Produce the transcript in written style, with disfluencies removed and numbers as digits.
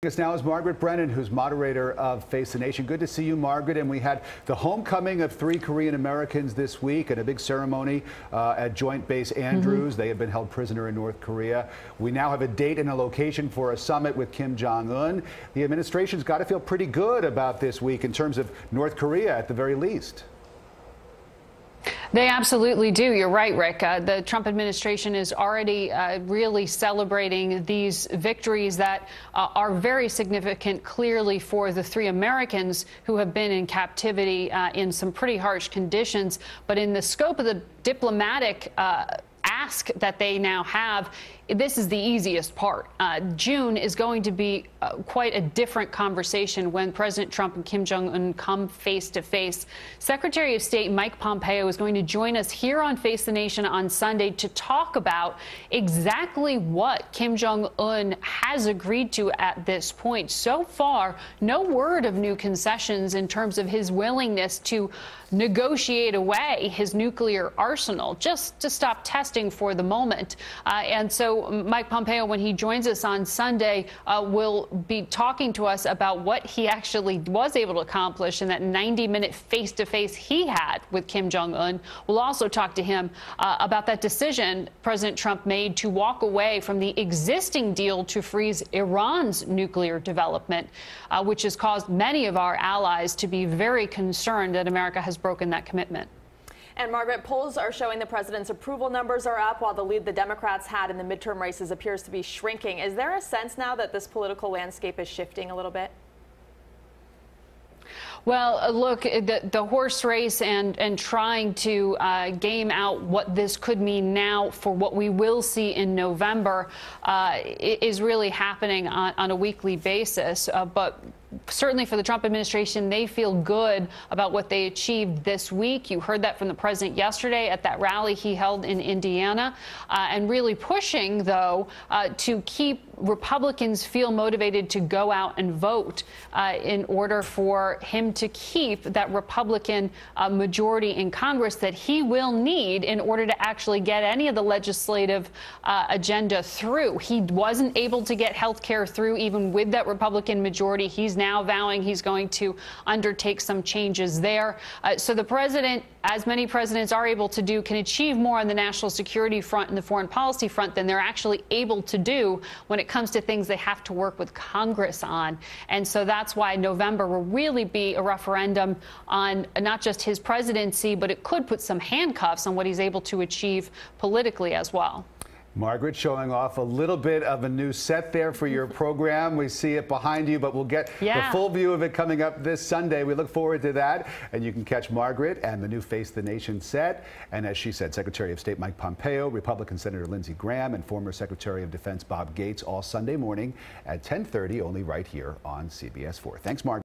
Us now is Margaret Brennan, who's moderator of Face the Nation. Good to see you, Margaret. And we had the homecoming of 3 Korean Americans this week and a big ceremony at Joint Base Andrews. They had been held prisoner in North Korea. We now have a date and a location for a summit with Kim Jong-un. The administration's got to feel pretty good about this week in terms of North Korea at the very least. They absolutely do. You're right, Rick. The Trump administration is already really celebrating these victories that are very significant, clearly, for the 3 Americans who have been in captivity in some pretty harsh conditions. But in the scope of the diplomatic ask that they now have, this is the easiest part. June is going to be quite a different conversation when President Trump and Kim Jong-un come face to face. Secretary of State Mike Pompeo is going to join us here on Face the Nation on Sunday to talk about exactly what Kim Jong-un has agreed to at this point. So far, no word of new concessions in terms of his willingness to negotiate away his nuclear arsenal, just to stop testing for the moment. And so Mike Pompeo, when he joins us on Sunday, will be talking to us about what he actually was able to accomplish in that 90-minute face-to-face he had with Kim Jong-un. We'll also talk to him about that decision President Trump made to walk away from the existing deal to freeze Iran's nuclear development, which has caused many of our allies to be very concerned that America has broken that commitment. And Margaret, polls are showing the president's approval numbers are up while the lead the Democrats had in the midterm races appears to be shrinking. Is there a sense now that this political landscape is shifting a little bit? Well, look, the horse race and trying to game out what this could mean now for what we will see in November is really happening on a weekly basis. But certainly for the Trump administration, they feel good about what they achieved this week. You heard that from the president yesterday at that rally he held in Indiana, and really pushing, though, to keep Republicans feel motivated to go out and vote in order for him to keep that Republican majority in Congress that he will need in order to actually get any of the legislative agenda through. He wasn't able to get health care through even with that Republican majority. He's now vowing he's going to undertake some changes there. So the president, as many presidents are able to do, can achieve more on the national security front and the foreign policy front than they're actually able to do when it comes to things they have to work with Congress on. And so that's why November will really be a referendum on not just his presidency, but it could put some handcuffs on what he's able to achieve politically as well. Margaret, showing off a little bit of a new set there for your program. We see it behind you, but we'll get the full view of it coming up this Sunday. We look forward to that. And you can catch Margaret and the new Face the Nation set. And as she said, Secretary of State Mike Pompeo, Republican Senator Lindsey Graham, and former Secretary of Defense Bob Gates all Sunday morning at 10:30, only right here on CBS 4. Thanks, Margaret.